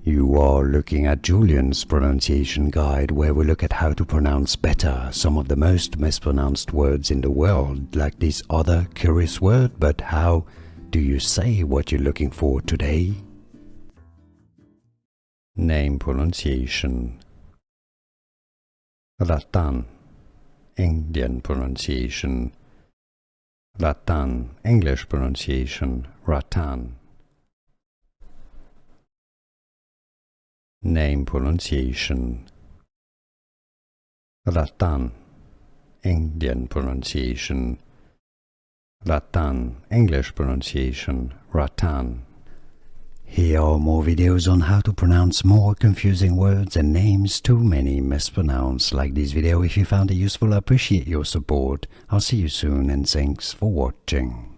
You are looking at Julian's pronunciation guide, where we look at how to pronounce better some of the most mispronounced words in the world, like this other curious word. But how do you say what you're looking for today? Name pronunciation. Ratan, Indian pronunciation. Ratan, English pronunciation. Ratan. Name pronunciation. Ratan, Indian pronunciation. Ratan, English pronunciation. Ratan. Here are more videos on how to pronounce more confusing words and names too many mispronounced. Like this video if you found it useful. I appreciate your support. I'll see you soon and thanks for watching.